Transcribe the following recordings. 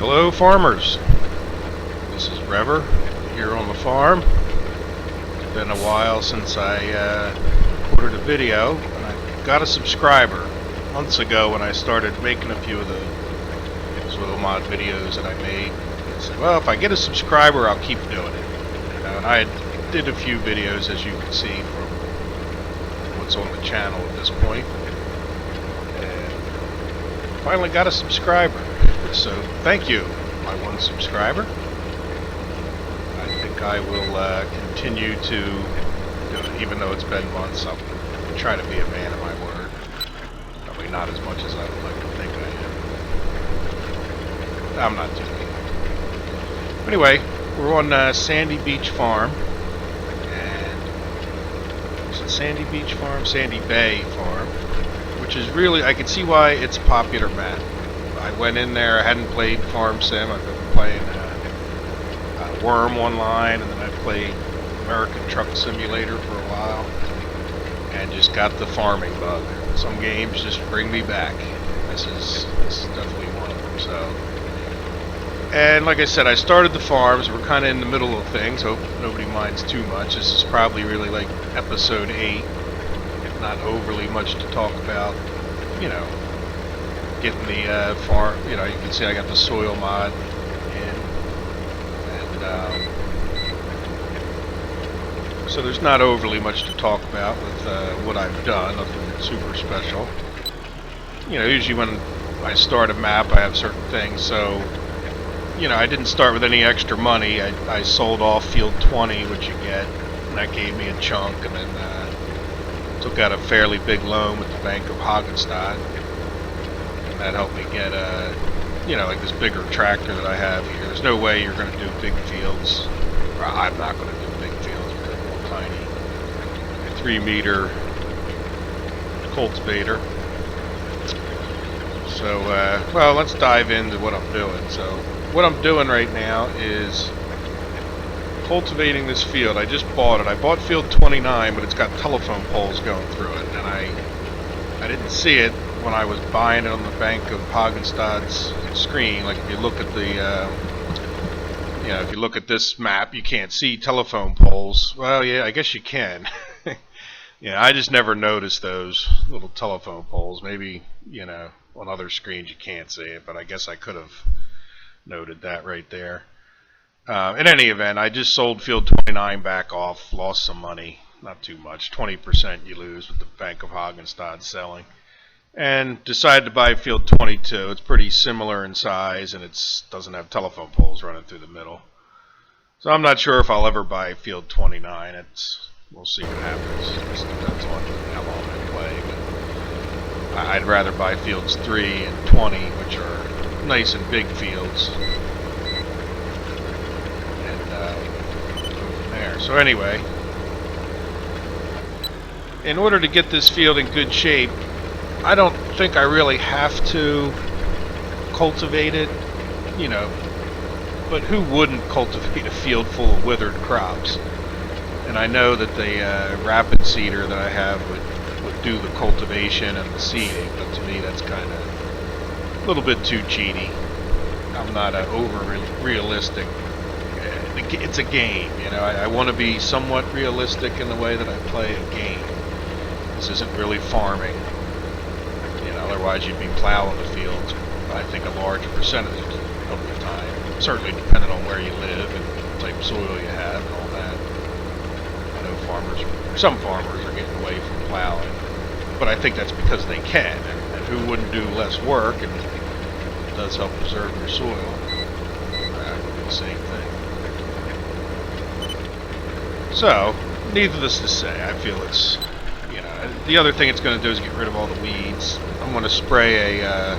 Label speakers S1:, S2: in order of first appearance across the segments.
S1: Hello farmers, this is Rever here on the farm. It's been a while since I recorded a video, and I got a subscriber months ago when I started making a few of those little mod videos that I made. I said, well, if I get a subscriber, I'll keep doing it. And I did a few videos, as you can see from what's on the channel at this point, and finally got a subscriber. So thank you, my one subscriber. I think I will continue to do it, even though it's been months. I'll try to be a man of my word. Probably not as much as I would like to think I am. I'm not doing it. Anyway, we're on Sandy Beach Farm, and is it Sandy Beach Farm? Sandy Bay Farm, which is really, I can see why it's a popular map. I went in there, I hadn't played Farm Sim, I've been playing Worm online, and then I played American Truck Simulator for a while, and just got the farming bug. Some games just bring me back. This is definitely one of them. So, and like I said, I started the farms, we're kind of in the middle of things, hope nobody minds too much. This is probably really like episode 8, not overly much to talk about, you know. Getting the farm, you know, you can see I got the soil mod in, and so there's not overly much to talk about with what I've done, nothing super special. You know, usually when I start a map I have certain things, so, you know, I didn't start with any extra money. I sold off field 20, which you get, and that gave me a chunk, and then took out a fairly big loan with the Bank of Hagenstadt. That helped me get you know, like this bigger tractor that I have here. There's no way you're going to do big fields. Or I'm not going to do big fields with a little tiny 3-meter cultivator. So, well, let's dive into what I'm doing. So, what I'm doing right now is cultivating this field. I just bought it. I bought field 29, but it's got telephone poles going through it, and I didn't see it when I was buying it on the Bank of Hagenstadt's screen. Like, if you look at the, you know, if you look at this map, you can't see telephone poles. Well, yeah, I guess you can. Yeah, I just never noticed those little telephone poles. Maybe, you know, on other screens you can't see it, but I guess I could have noted that right there. In any event, I just sold field 29 back off, lost some money, not too much, 20% you lose with the Bank of Hagenstadt selling. And decided to buy field 22. It's pretty similar in size, and it doesn't have telephone poles running through the middle. So I'm not sure if I'll ever buy field 29. We'll see what happens. It just depends on how long I play. But I'd rather buy fields 3 and 20, which are nice and big fields, and go from there. So anyway, in order to get this field in good shape, I don't think I really have to cultivate it, you know, but who wouldn't cultivate a field full of withered crops? And I know that the rapid seeder that I have would do the cultivation and the seeding, but to me that's kind of a little bit too cheaty. I'm not over realistic. It's a game, you know. I want to be somewhat realistic in the way that I play a game. This isn't really farming. Otherwise you'd be plowing the fields, I think, a large percentage of the time. Certainly depending on where you live and the type of soil you have and all that. I know some farmers are getting away from plowing, but I think that's because they can, and who wouldn't do less work, and it does help preserve your soil. I would do the same thing. So, needless to say, I feel it's, you know, the other thing it's going to do is get rid of all the weeds. I'm going to spray a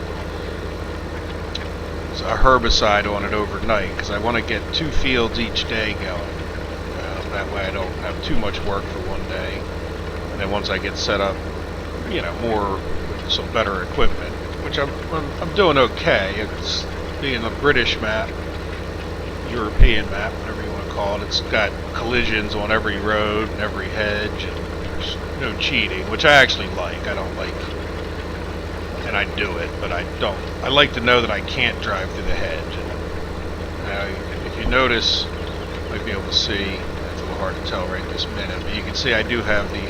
S1: herbicide on it overnight, because I want to get 2 fields each day going. That way I don't have too much work for one day. And then once I get set up, you know, more with some better equipment, which I'm doing okay. It's being a British map, European map, whatever you want to call it. It's got collisions on every road and every hedge, and there's no cheating, which I actually like. I don't like, and I do it, but I don't. I like to know that I can't drive through the hedge, and know, if you notice, you might be able to see, it's a little hard to tell right this minute, but you can see I do have the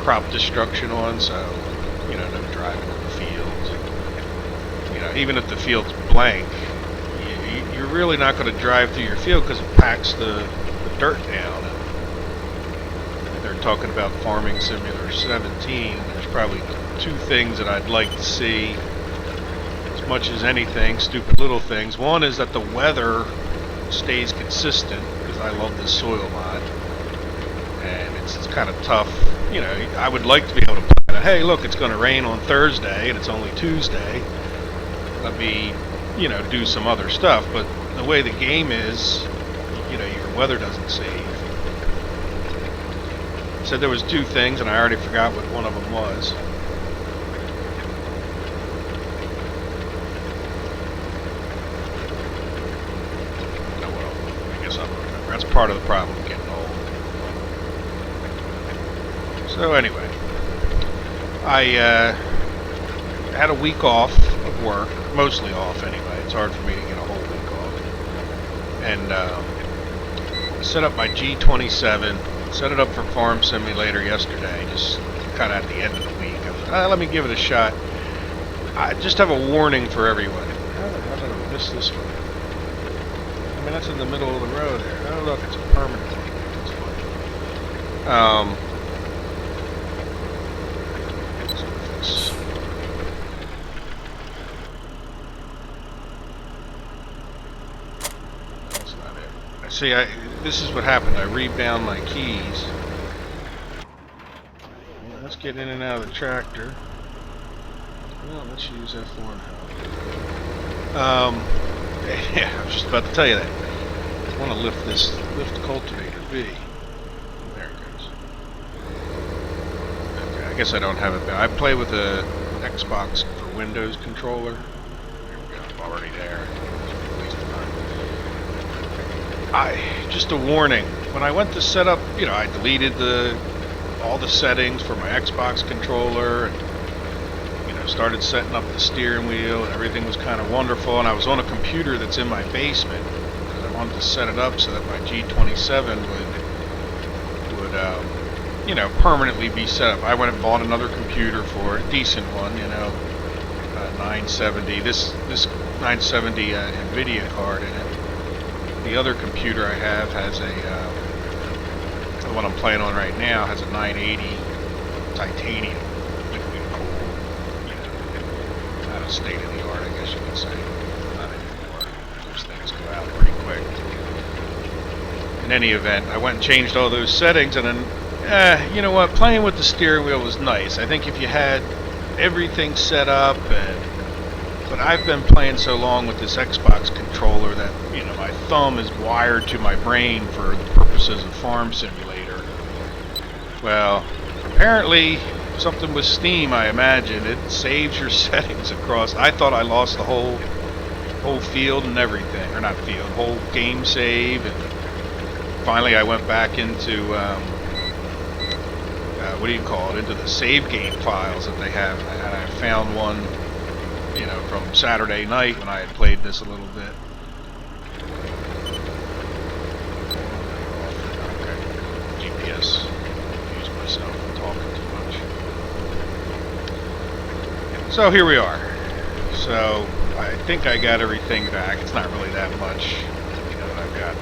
S1: crop destruction on, so, you know, no driving in the fields. You know, even if the field's blank, you're really not going to drive through your field because it packs the dirt down. And they're talking about Farming Simulator 17. There's probably two things that I'd like to see as much as anything, stupid little things. One is that the weather stays consistent, because I love this soil mod, and it's kind of tough. You know, I would like to be able to plan, hey, look, it's going to rain on Thursday and it's only Tuesday. Let me, you know, do some other stuff. But the way the game is, you know, your weather doesn't save. Said there was two things, and I already forgot what one of them was. Oh well, I guess I'll remember. That's part of the problem of getting old. So anyway, I had a week off of work, mostly off anyway. It's hard for me to get a whole week off. And set up my G27, set it up for Farm Simulator yesterday, just kind of at the end of the week. Let me give it a shot. I just have a warning for everyone. How did I miss this one? I mean, that's in the middle of the road there. Oh look, it's a permanent one. That's funny. See, this is what happened. I rebound my keys. Let's get in and out of the tractor. Well, let's use F1 now. Yeah, I was just about to tell you that. I want to lift cultivator V. There it goes. Okay, I guess I don't have it. I play with the Xbox for Windows controller. There we go. I'm already there. Just a warning, when I went to set up, you know, I deleted all the settings for my Xbox controller, and, you know, started setting up the steering wheel, and everything was kind of wonderful, and I was on a computer that's in my basement, because I wanted to set it up so that my G27 would you know, permanently be set up. I went and bought another computer for a decent one, you know, 970, this 970 NVIDIA card in it. The other computer I have has the one I'm playing on right now has a 980 titanium liquid cooled, you know, out of state of the art, I guess you could say. Not anymore. Those things go out pretty quick. In any event, I went and changed all those settings, and then, you know what, playing with the steering wheel was nice. I think if you had everything set up, but I've been playing so long with this Xbox controller that, you know, my thumb is wired to my brain for the purposes of Farm Simulator. Well, apparently something with Steam, I imagine, it saves your settings across. I thought I lost the whole field and everything, or not field, whole game save, and finally I went back into what do you call it, into the save game files that they have, and I found one, you know, from Saturday night when I had played this a little bit. Okay. GPS. Confuse myself. I'm talking too much. So here we are. So I think I got everything back. It's not really that much, you know, that I've got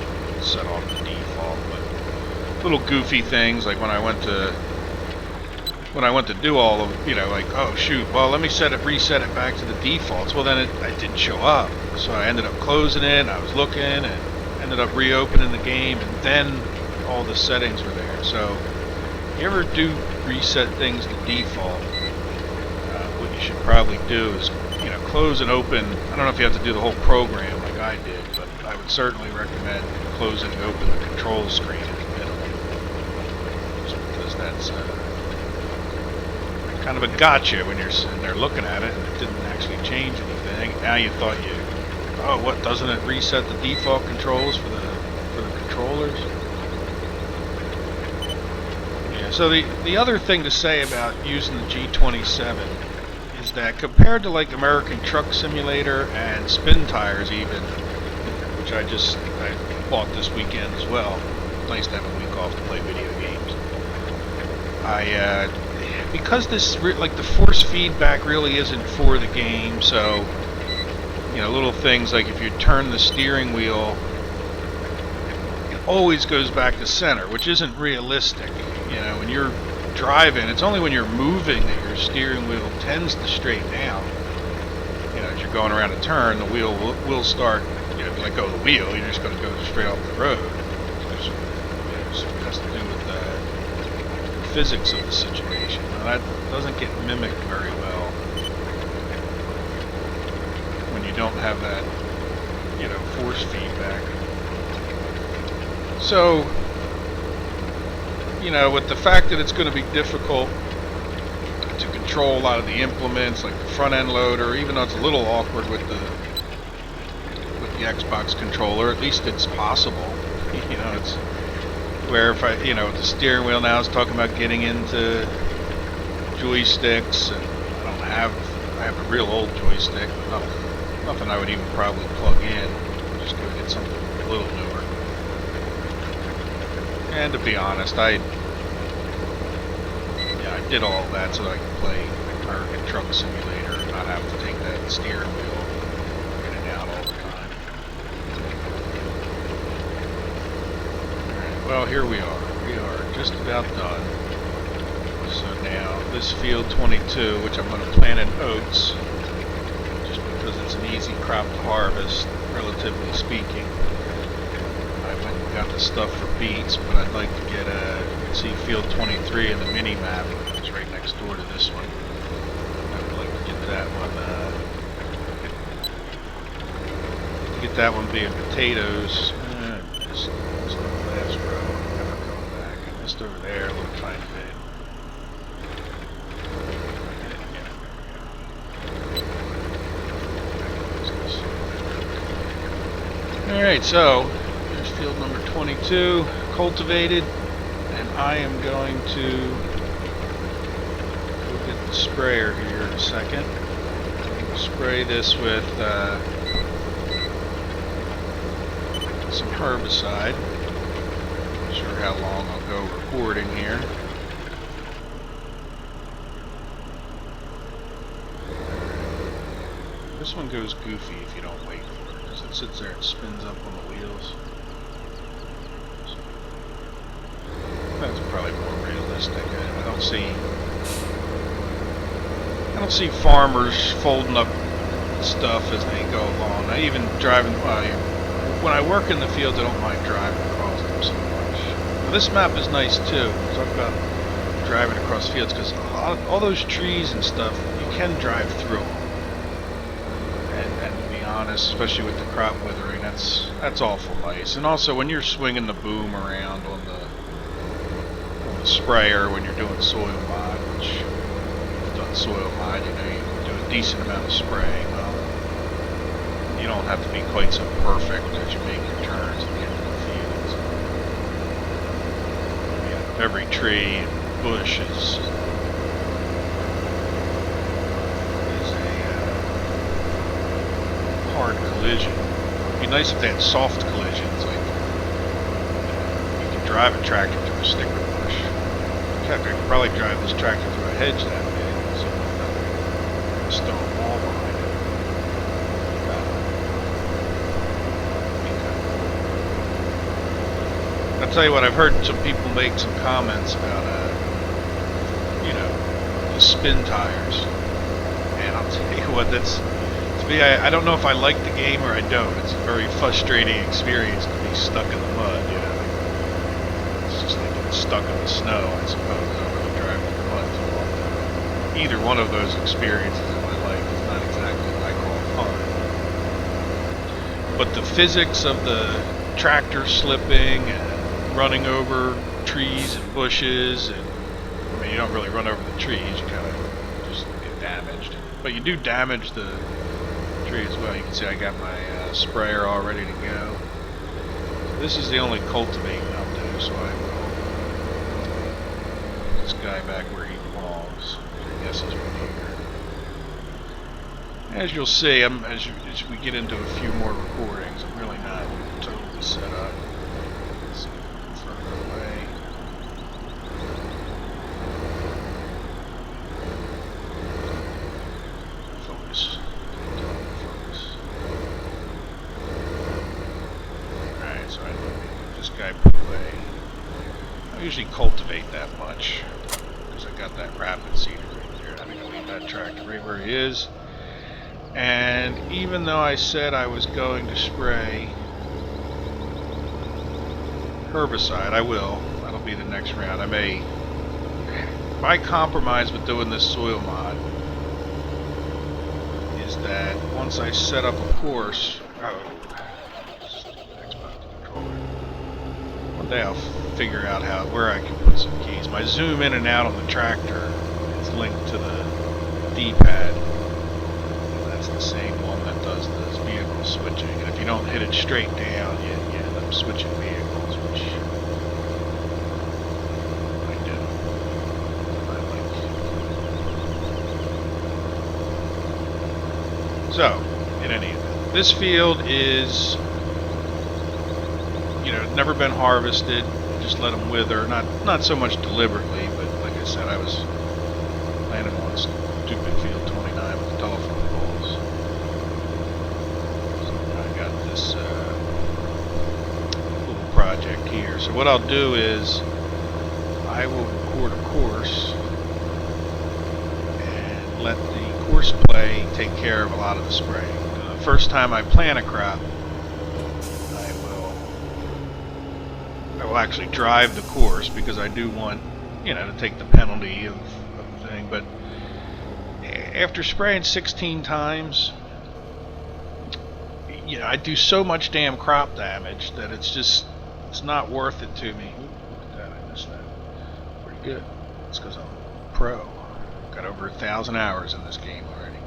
S1: set off the default, but little goofy things like when I went to do all of, you know, like, oh shoot, well let me reset it back to the defaults. Well then it didn't show up, so I ended up closing it, and I was looking and ended up reopening the game, and then all the settings were there. So if you ever do reset things to default, what you should probably do is, you know, close and open. I don't know if you have to do the whole program like I did, but I would certainly recommend closing and open the control screen in the middle, just because that's kind of a gotcha when you're sitting there looking at it and it didn't actually change anything. Now you thought oh, what, doesn't it reset the default controls for the controllers? Yeah, so the other thing to say about using the G27 is that compared to like American Truck Simulator and Spin Tires even, which which I bought this weekend as well. It's nice to have a week off to play video games. Because like the force feedback really isn't for the game, so little things like if you turn the steering wheel, it always goes back to center, which isn't realistic. When you're driving, it's only when you're moving that your steering wheel tends to straighten out. As you're going around a turn, the wheel will start. If you let go of the wheel, you're just going to go straight off the road. It has to do with the physics of the situation. Now, that doesn't get mimicked very well when you don't have that, force feedback. So, with the fact that it's going to be difficult to control a lot of the implements, like the front end loader, even though it's a little awkward with the Xbox controller, at least it's possible. It's where if with the steering wheel now, it's talking about getting into joysticks, and I have a real old joystick, but nothing I would even probably plug in. Just go get something a little newer. And to be honest, I did all of that so that I could play American Truck Simulator and not have to take that steering wheel in and out all the time. Alright, well, here we are. We are just about done. So now, this field 22, which I'm going to plant in oats, just because it's an easy crop to harvest, relatively speaking. I went and got the stuff for beets, but I'd like to get you can see field 23 in the mini map. It's right next door to this one. I would like to get that one, being potatoes. Just the last row. I'm never coming back. Just over there, a little tiny bit. Alright, so here's field number 22, cultivated, and I am going to go get the sprayer here in a second. Spray this with some herbicide. Not sure how long I'll go recording here. This one goes goofy if you don't wait for it, because it sits there and spins up on the wheels. So, that's probably more realistic. I don't see farmers folding up stuff as they go along. I even driving when I work in the fields, I don't mind driving across them so much. Now, this map is nice too. Talk about driving across fields, because all those trees and stuff, you can drive through them. And to be honest, especially with the crop withering, that's awful nice. And also when you're swinging the boom around on the sprayer when you're doing soil mod, which if you've done soil mod, you do a decent amount of spraying. You don't have to be quite so perfect as you make your turns at the end of the fields. Every tree and bush is a hard collision. It'd be nice if they had soft collisions, like you can drive a tractor through a sticker bush. In fact, I could probably drive this tractor through a hedge that big, so a stone wall behind it. I'll tell you what, I've heard some people make some comments about, the spin tires. And I'll tell you what, to me, I don't know if I like the game or I don't. It's a very frustrating experience to be stuck in the mud, It's just like getting stuck in the snow, I suppose. I don't really drive in the mud too often. Either one of those experiences in my life is not exactly what I call fun. But the physics of the tractor slipping and running over trees and bushes, and I mean, you don't really run over the trees, you kind of just get damaged. But you do damage the tree as well. You can see I got my sprayer all ready to go. This is the only cultivating I'll do, so I will put this guy back where he belongs. I guess he's right here. As you'll see, as we get into a few more recordings, I'm really not totally set up. Let's see, further away. Focus. Focus. Alright, so I move this guy put away. I don't usually cultivate that much because I got that rapid seeder right there. I'm going to leave that tractor right where he is. And even though I said I was going to spray herbicide, I will. That'll be the next round. I may. My compromise with doing this soil mod is that once I set up a course. One day I'll figure out where I can put some keys. My zoom in and out on the tractor is linked to the D-pad. That's the same one that does this vehicle switching. And if you don't hit it straight down, you end up switching vehicles, which I do. I like. So, in any event, this field is, never been harvested. Just let them wither. Not so much deliberately, but like I said, I was planning on stupid field 29 with the telephone poles. So I got this little project here. So what I'll do is I will record a course and let the course play take care of a lot of the spraying. The first time I plant a crop, I will actually drive the course because I do want, to take the penalty of the thing. But after spraying 16 times, I do so much damn crop damage that it's not worth it to me. Ooh, look at that, I missed that. Pretty good. It's because I'm a pro. Got over 1,000 hours in this game already.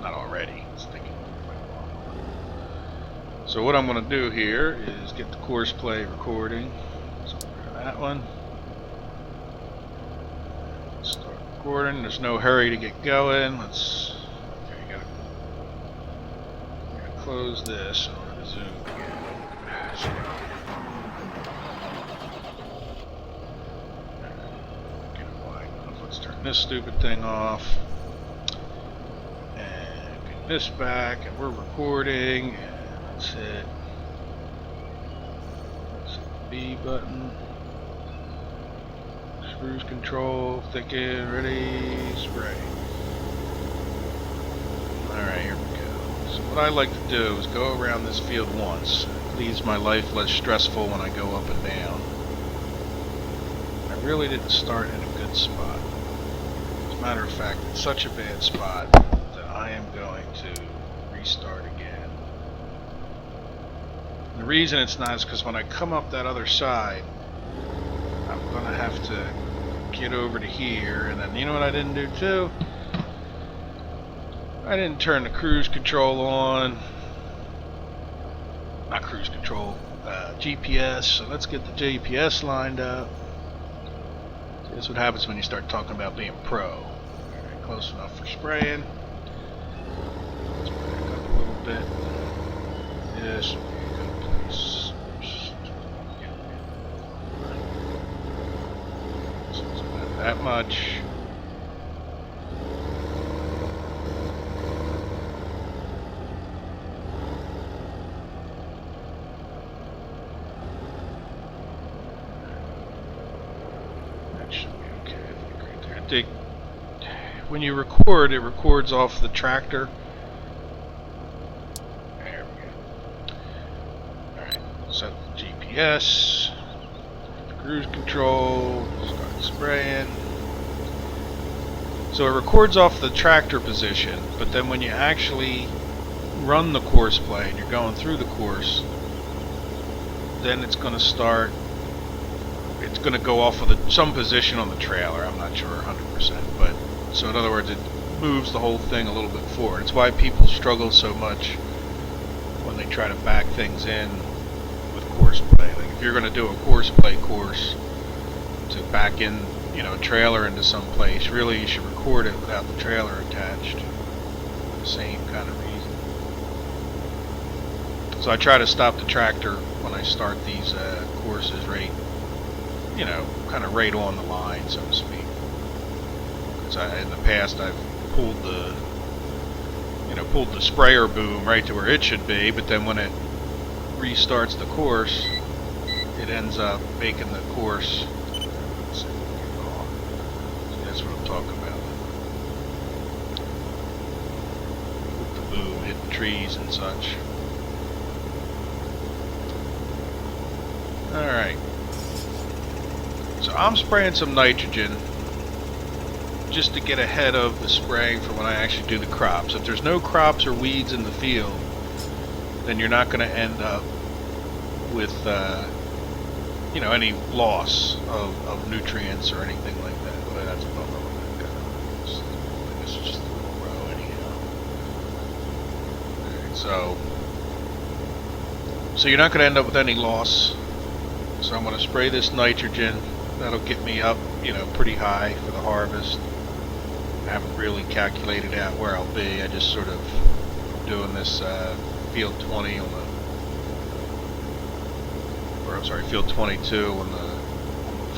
S1: Not already. It's taking quite a while. So what I'm going to do here is get the course play recording. So that one. Start recording. There's no hurry to get going. I'm gonna close this in order to zoom again. Get it wide enough. Let's turn this stupid thing off. And get this back, and we're recording. And that's it. B button, cruise control, thicken, ready, spray. Alright, here we go. So what I like to do is go around this field once. It leaves my life less stressful when I go up and down. I really didn't start in a good spot. As a matter of fact, it's such a bad spot that I am going to restart again. The reason it's not is because when I come up that other side, I'm going to have to get over to here, and then you know what I didn't do too? I didn't turn the cruise control on. Not cruise control, GPS. So let's get the GPS lined up. See, that's what happens when you start talking about being pro. Alright, close enough for spraying. Let's back up a little bit. Yes. That much. That should be okay, I think, right there. I think when you record, it records off the tractor. There we go. Alright, set the GPS, the cruise control, start spraying. So it records off the tractor position, but then when you actually run the course play and you're going through the course, then it's going to start, it's going to go off of some position on the trailer. I'm not sure 100%, but so in other words, it moves the whole thing a little bit forward. It's why people struggle so much when they try to back things in with course play. Like if you're going to do a course play course to back in, a trailer into some place, really you should record it without the trailer attached. the same kind of reason. So I try to stop the tractor when I start these courses right, you know, kind of right on the line, so to speak. Because in the past I've pulled the, you know, pulled the sprayer boom right to where it should be, but then when it restarts the course, it ends up making the course. See, that's what I'm talking about. With the boom hitting trees and such. Alright. So I'm spraying some nitrogen just to get ahead of the spraying for when I actually do the crops. If there's no crops or weeds in the field, then you're not going to end up with you know, any loss of nutrients or anything like that. Well, that's a bummer when that got I guess it's just a little row anyhow. Alright, so you're not going to end up with any loss. So I'm going to spray this nitrogen. That'll get me up, you know, pretty high for the harvest. I haven't really calculated out where I'll be. I just sort of doing this field 20 on the, or I'm sorry, field 22 on the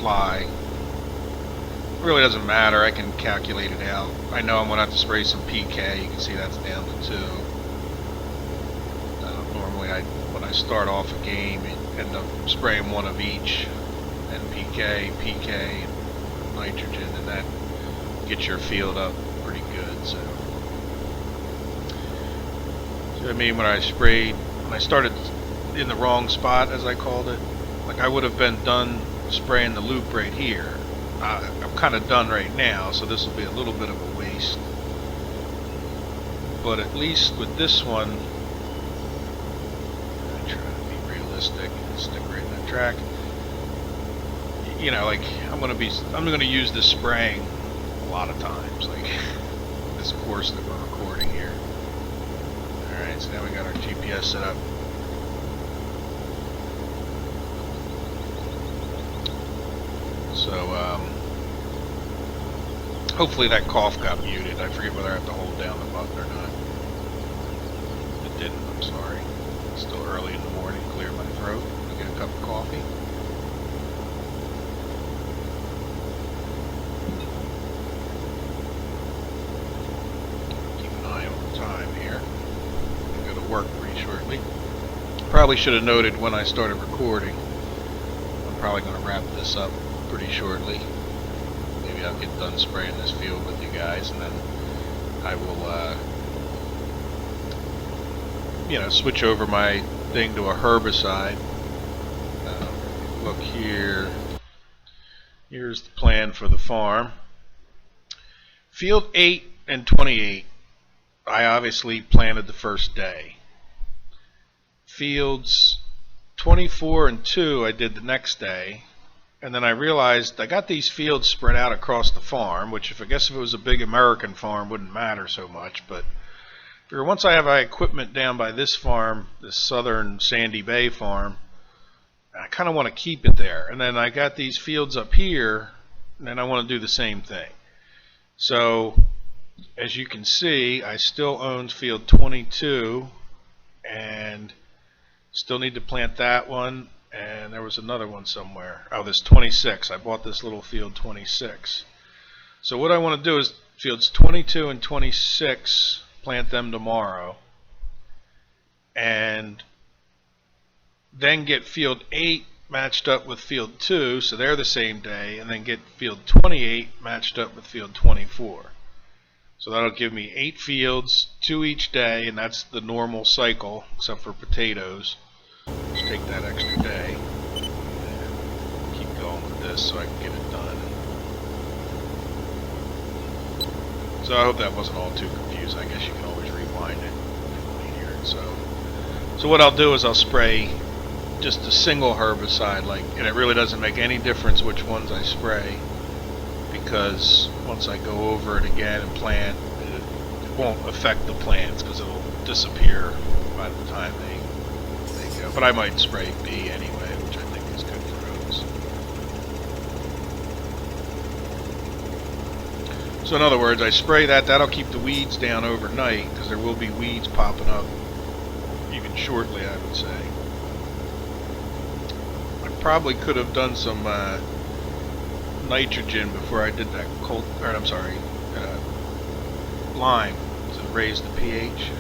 S1: fly. It really doesn't matter. I can calculate it out. I know I'm going to have to spray some PK. You can see that's down to 2. Normally, when I start off a game, I end up spraying one of each, and PK, and nitrogen, and that gets your field up pretty good. So I mean, when I started in the wrong spot, as I called it, like I would have been done spraying the loop right here. I'm kind of done right now, so this will be a little bit of a waste. But at least with this one, I try to be realistic and stick right in that track. You know, like I'm gonna use this spraying a lot of times, like this course that we're recording here. Alright, so now we got our GPS set up. So hopefully that cough got muted. I forget whether I have to hold down the button or not. It didn't, I'm sorry. It's still early in the morning, clear my throat, get a cup of coffee. Work pretty shortly. Probably should have noted when I started recording. I'm probably going to wrap this up pretty shortly. Maybe I'll get done spraying this field with you guys, and then I will, you know, switch over my thing to a herbicide. Look here. Here's the plan for the farm. Field 8 and 28, I obviously planted the first day. Fields 24 and 2 I did the next day, and then I realized I got these fields spread out across the farm, which I guess if it was a big American farm wouldn't matter so much, but once I have my equipment down by this farm, this southern Sandy Bay farm, I kind of want to keep it there. And then I got these fields up here, and then I want to do the same thing. So as you can see, I still own field 22 and still need to plant that one, and there was another one somewhere. Oh, this 26. I bought this little field 26. So what I want to do is fields 22 and 26, plant them tomorrow, and then get field 8 matched up with field 2, so they're the same day, and then get field 28 matched up with field 24. So that'll give me 8 fields, 2 each day, and that's the normal cycle, except for potatoes. Just take that extra day and keep going with this so I can get it done. So I hope that wasn't all too confusing. I guess you can always rewind it if you want to hear it. So what I'll do is I'll spray just a single herbicide, and it really doesn't make any difference which ones I spray, because once I go over it again and plant, it won't affect the plants because it'll disappear by the time they go. But I might spray B anyway, which I think is good for those. So in other words, I spray that. That'll keep the weeds down overnight, because there will be weeds popping up even shortly, I would say. I probably could have done some nitrogen before I did that lime to raise the pH.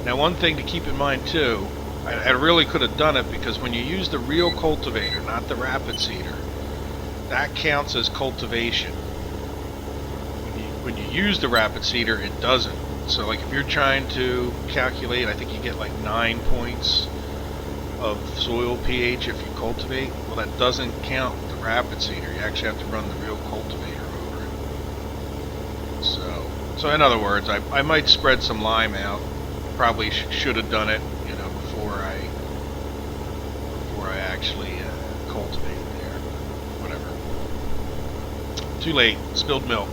S1: Now, one thing to keep in mind too, I really could have done it, because when you use the real cultivator, not the rapid seeder, that counts as cultivation. When you use the rapid seeder, it doesn't. So like if you're trying to calculate, I think you get like 9 points of soil pH if you cultivate. Well, that doesn't count with the rapid seeder. You actually have to run the real cultivator over it. So in other words, I might spread some lime out. Probably should have done it, you know, before I actually cultivated there. Whatever. Too late. Spilled milk.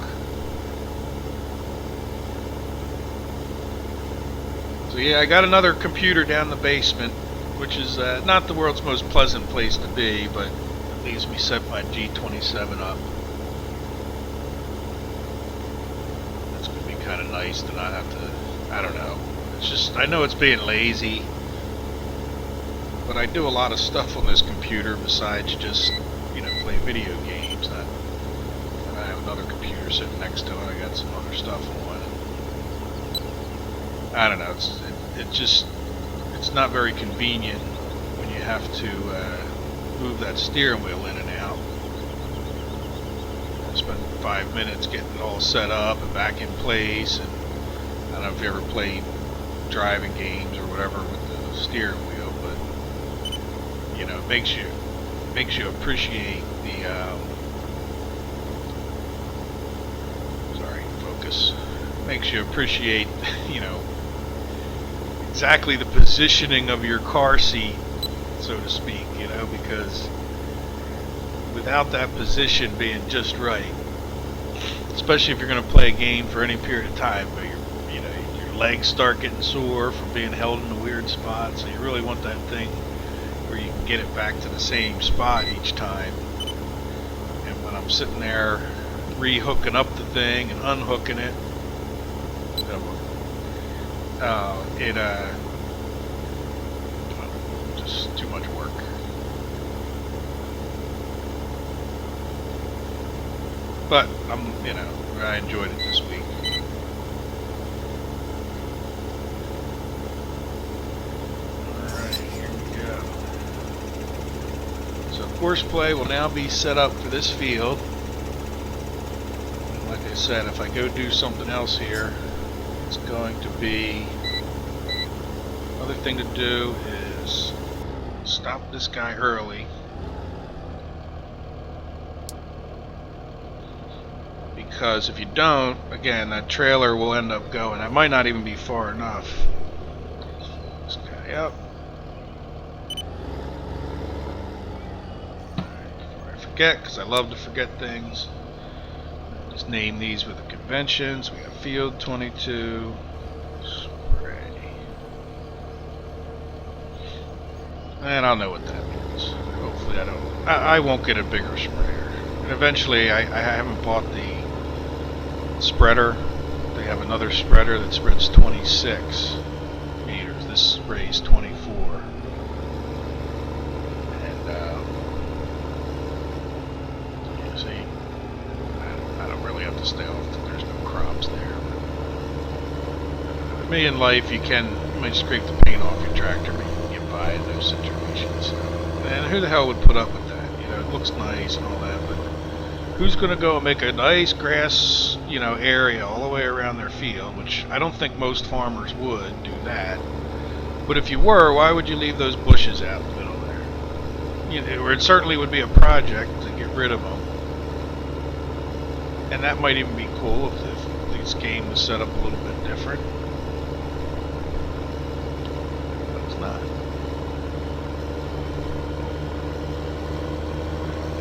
S1: So yeah, I got another computer down in the basement, which is not the world's most pleasant place to be, but at least we set my G27 up. That's going to be kind of nice to not have to, I don't know. It's just, I know it's being lazy, but I do a lot of stuff on this computer besides just, you know, play video games. And I have another computer sitting next to it. I got some other stuff on. I don't know. It's not very convenient when you have to move that steering wheel in and out. I spent 5 minutes getting it all set up and back in place. And I don't know if you ever played driving games or whatever with the steering wheel, but you know, it makes you appreciate the makes you appreciate, you know, exactly the positioning of your car seat, so to speak, you know, because without that position being just right, especially if you're going to play a game for any period of time, but your legs start getting sore from being held in a weird spot, so you really want that thing where you can get it back to the same spot each time. And when I'm sitting there re-hooking up the thing and unhooking it, just too much work. But I enjoyed it this week. Alright, here we go. So course play will now be set up for this field. Like I said, if I go do something else here, it's going to be, another thing to do is stop this guy early, because if you don't, again, that trailer will end up going. I might not even be far enough. This guy up. Before I forget, because I love to forget things, just name these with the conventions. We have field 22 spray, and I'll know what that means. Hopefully I won't get a bigger sprayer. And eventually, I haven't bought the spreader. They have another spreader that spreads 26 meters. This sprays 24. And you see, I don't really have to stay off till there's no crops there. But me in life, you might scrape the paint off your tractor, but you can get by in those situations. And who the hell would put up with that? You know, it looks nice and all that, but who's going to go and make a nice grass, area all the way around their field, which I don't think most farmers would do that. But if you were, why would you leave those bushes out in the middle there? Or it certainly would be a project to get rid of them. And that might even be cool if this game was set up a little bit different. But it's not.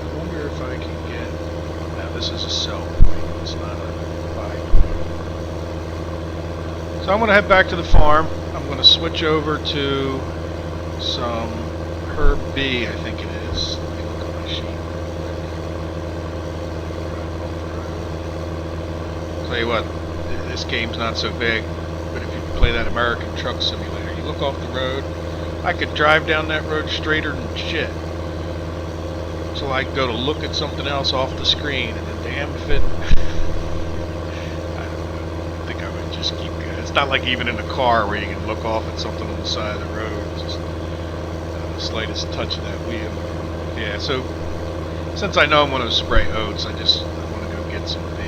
S1: I wonder if I can get... Now this is a sell point, it's not a buy point. So I'm going to head back to the farm. I'm going to switch over to some Herb B, I think it is. Let me look at my sheet. Tell you what, this game's not so big, but if you play that American Truck Simulator, you look off the road, I could drive down that road straighter than shit. So I go to look at something else off the screen, and then damn if it... I think I would just keep going. It's not like even in a car where you can look off at something on the side of the road. Just the slightest touch of that wheel. Yeah, so since I know I'm going to spray oats, I want to go get some B.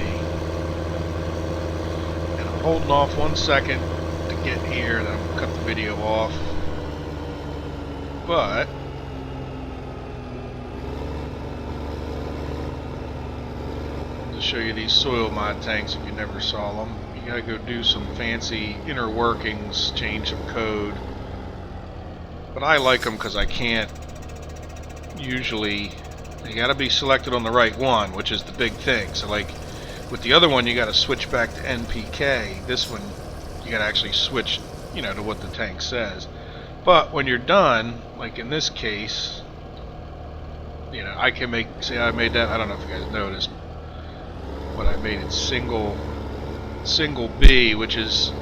S1: And I'm holding off 1 second to get here, and I'm going to cut the video off. But to show you these soil mod tanks, if you never saw them, you gotta go do some fancy inner workings, change some code. But I like them because I can't usually. You gotta be selected on the right one, which is the big thing. So like with the other one, you gotta switch back to NPK. This one, you gotta actually switch, to what the tank says. But when you're done, like in this case, I can make, see I made that, I don't know if you guys noticed, but I made it single B, which is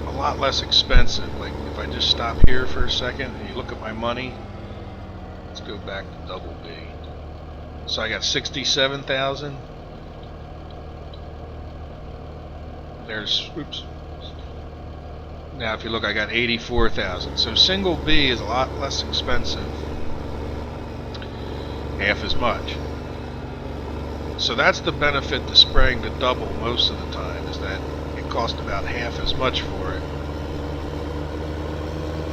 S1: a lot less expensive. Like if I just stop here for a second and you look at my money, let's go back to double B. So I got 67,000. There's, oops. Now if you look, I got 84,000. So single B is a lot less expensive. Half as much. So that's the benefit to spraying the double most of the time, is that it costs about half as much for it.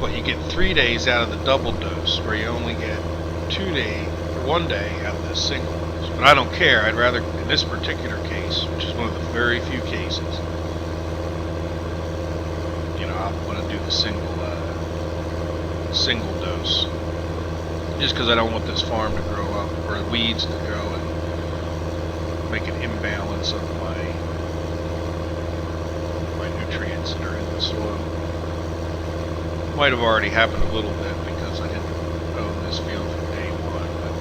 S1: But you get 3 days out of the double dose, where you only get 1 day out of the single dose. But I don't care. I'd rather, in this particular case, which is one of the very few cases, I'm going to do the single dose, just because I don't want this farm to grow up, or weeds to grow and make an imbalance of my nutrients that are in the soil. Might have already happened a little bit because I didn't own this field from day one, but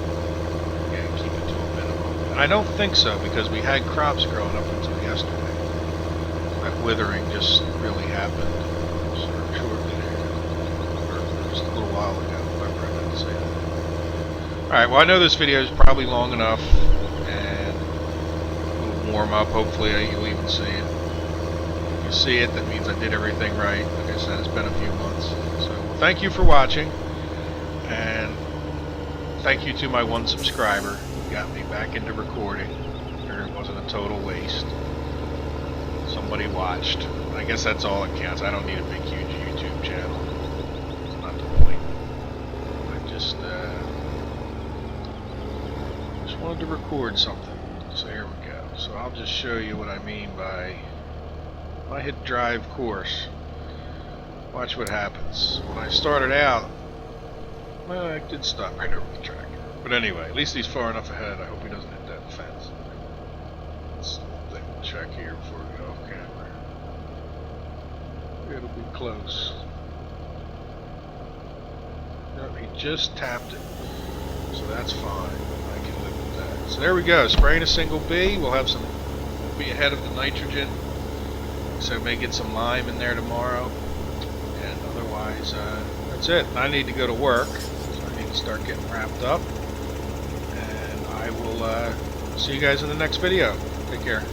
S1: yeah, keep it to a minimum. And I don't think so, because we had crops growing up until yesterday. That withering just really happened. Just a little while ago, whatever I meant to say that. Alright, well I know this video is probably long enough, and a little warm up, hopefully you'll even see it. If you see it, that means I did everything right. Like I said, it's been a few months. So, well, thank you for watching, and thank you to my one subscriber who got me back into recording. It wasn't a total waste. Somebody watched. I guess that's all that counts. I don't need a big, huge YouTube channel. Just wanted to record something. So here we go. So I'll just show you what I mean by when I hit drive course. Watch what happens. When I started out, well, I did stop right over the track. But anyway, at least he's far enough ahead. I hope he doesn't hit that fence. Let's check here before we get off camera. It'll be close. Nope, he just tapped it, so that's fine. I can live with that. So there we go. Spraying a single B. We'll be ahead of the nitrogen. So may get some lime in there tomorrow. And otherwise, that's it. I need to go to work. So I need to start getting wrapped up. And I will see you guys in the next video. Take care.